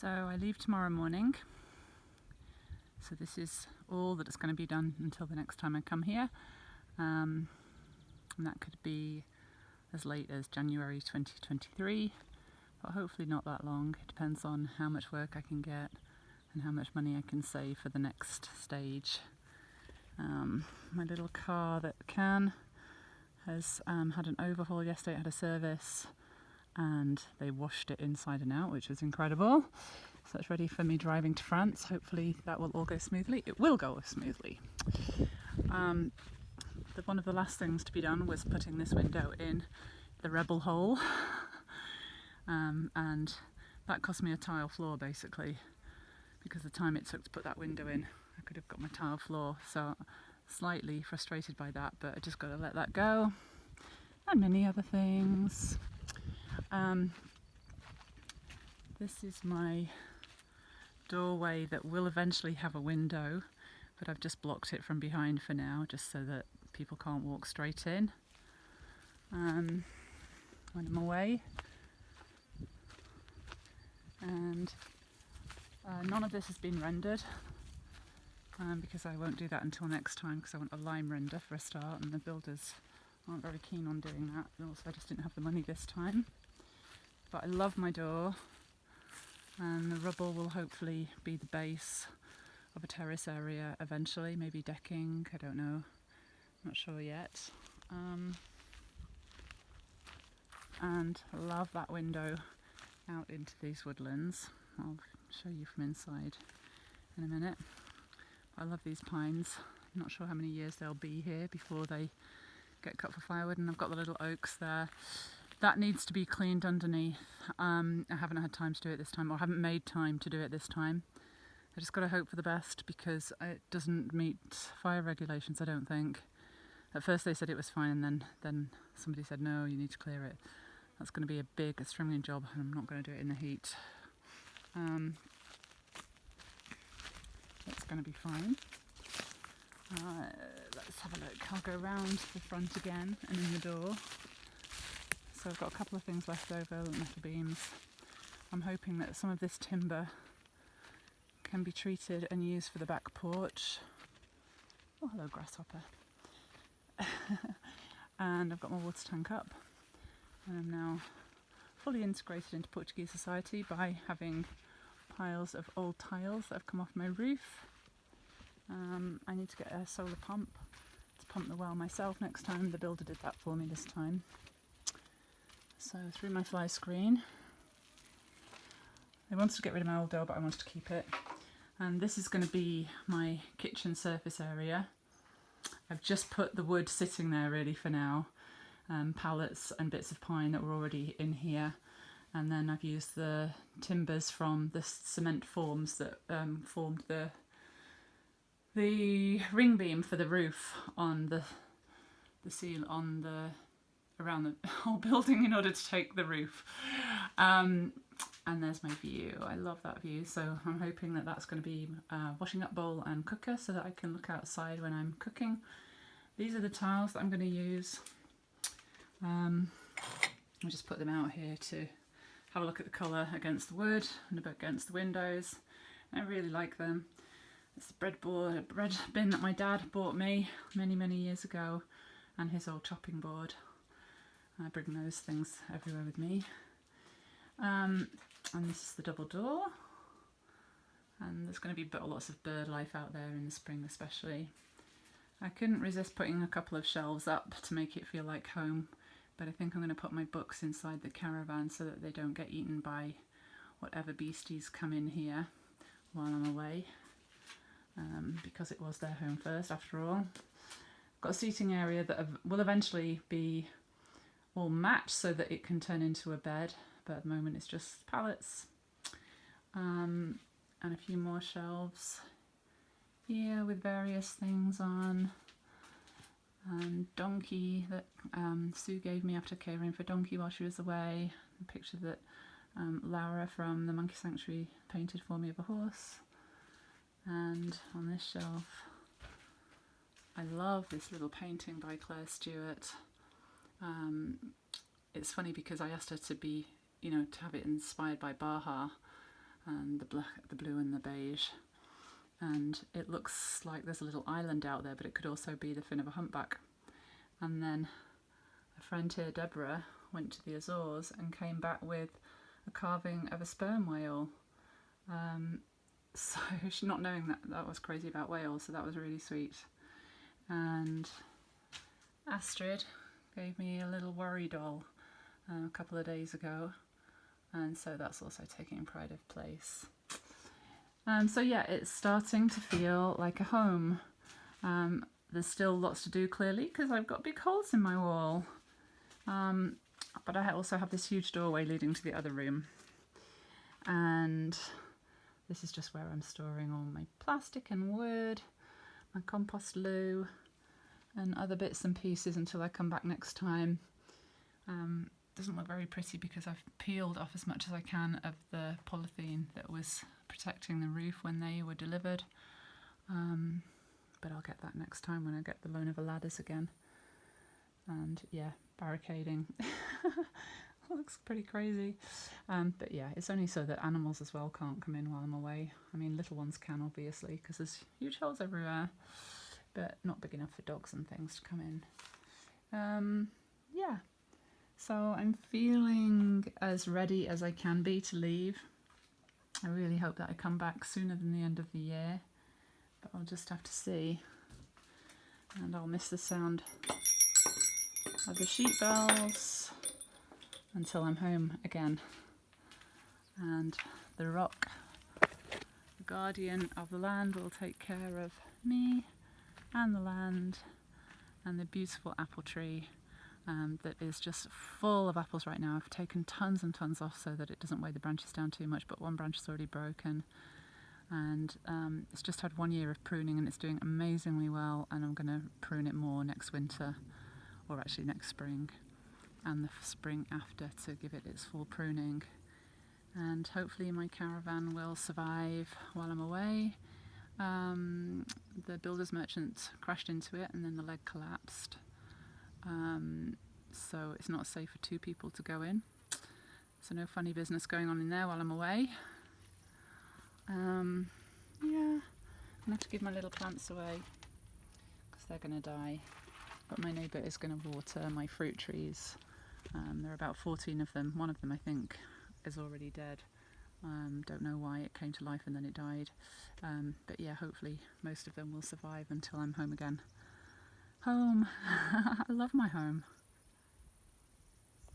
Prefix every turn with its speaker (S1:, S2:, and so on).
S1: So I leave tomorrow morning, so this is all that is going to be done until the next time I come here, and that could be as late as January 2023, but hopefully not that long. It depends on how much work I can get and how much money I can save for the next stage. My little car that has had an overhaul yesterday. It had a service and they washed it inside and out, which was incredible. So it's ready for me driving to France. Hopefully that will all go smoothly. It will go smoothly. One of the last things to be done was putting this window in the rubble hole, and that cost me a tile floor basically, because the time it took to put that window in, I could have got my tile floor. So slightly frustrated by that, but I just got to let that go, and many other things. This is my doorway that will eventually have a window, but I've just blocked it from behind for now, just so that people can't walk straight in when I'm away. And none of this has been rendered, because I won't do that until next time, because I want a lime render for a start, and the builders aren't very keen on doing that. And also I just didn't have the money this time. But I love my door, and the rubble will hopefully be the base of a terrace area eventually, maybe decking, I don't know, I'm not sure yet. And I love that window out into these woodlands. I'll show you from inside in a minute. I love these pines. I'm not sure how many years they'll be here before they get cut for firewood, and I've got the little oaks there. That needs to be cleaned underneath. I haven't had time to do it this time, or haven't made time to do it this time. I just got to hope for the best, because it doesn't meet fire regulations, I don't think. At first they said it was fine, and then somebody said no, you need to clear it. That's going to be a big stringing job, and I'm not going to do it in the heat. That's going to be fine. Let's have a look. I'll go round the front again and in the door. So I've got a couple of things left over, metal beams. I'm hoping that some of this timber can be treated and used for the back porch. Oh, hello grasshopper. And I've got my water tank up, and I'm now fully integrated into Portuguese society by having piles of old tiles that have come off my roof. I need to get a solar pump to pump the well myself next time. The builder did that for me this time. So through my fly screen. I wanted to get rid of my old door, but I wanted to keep it. And this is going to be my kitchen surface area. I've just put the wood sitting there really for now, pallets and bits of pine that were already in here, and then I've used the timbers from the cement forms that formed the ring beam for the roof on the seal on around the whole building in order to take the roof. And there's my view. I love that view, so I'm hoping that that's going to be washing up bowl and cooker, so that I can look outside when I'm cooking. These are the tiles that I'm going to use. I'll just put them out here to have a look at the colour against the wood and against the windows. I really like them. It's the bread bin that my dad bought me many years ago, and his old chopping board. I bring those things everywhere with me. And this is the double door, and there's going to be lots of bird life out there in the spring especially. I couldn't resist putting a couple of shelves up to make it feel like home, but I think I'm going to put my books inside the caravan so that they don't get eaten by whatever beasties come in here while I'm away, because it was their home first after all. I've got a seating area that will eventually be all matched so that it can turn into a bed, but at the moment it's just pallets, and a few more shelves here with various things on, and donkey that Sue gave me after caring for Donkey while she was away, a picture that Laura from the Monkey Sanctuary painted for me of a horse. And on this shelf, I love this little painting by Claire Stewart. It's funny because I asked her to be, to have it inspired by Baja, and the black, the blue and the beige. And it looks like there's a little island out there, but it could also be the fin of a humpback. And then a friend here, Deborah, went to the Azores and came back with a carving of a sperm whale. So she's not knowing that was crazy about whales, so that was really sweet. And Astrid gave me a little worry doll a couple of days ago, and so that's also taking pride of place. So yeah, it's starting to feel like a home. There's still lots to do, clearly, because I've got big holes in my wall. But I also have this huge doorway leading to the other room. And this is just where I'm storing all my plastic and wood, my compost loo, and other bits and pieces until I come back next time. Doesn't look very pretty because I've peeled off as much as I can of the polythene that was protecting the roof when they were delivered. But I'll get that next time when I get the loan of the ladders again. And yeah, barricading. Looks pretty crazy. But yeah, it's only so that animals as well can't come in while I'm away. I mean, little ones can, obviously, because there's huge holes everywhere, but not big enough for dogs and things to come in. Yeah, so I'm feeling as ready as I can be to leave. I really hope that I come back sooner than the end of the year, but I'll just have to see. And I'll miss the sound of the sheep bells until I'm home again. And the rock, the guardian of the land, will take care of me and the land and the beautiful apple tree that is just full of apples right now. I've taken tons and tons off so that it doesn't weigh the branches down too much, but one branch is already broken, and it's just had 1 year of pruning and it's doing amazingly well, and I'm going to prune it more next winter, or actually next spring and the spring after, to give it its full pruning. And hopefully my caravan will survive while I'm away. The builder's merchant crashed into it and then the leg collapsed. So it's not safe for 2 people to go in. So no funny business going on in there while I'm away. Yeah, I'm going to have to give my little plants away because they're going to die. But my neighbour is going to water my fruit trees. There are about 14 of them. One of them, I think, is already dead. Don't know why it came to life and then it died. But yeah, hopefully most of them will survive until I'm home again. Home! I love my home.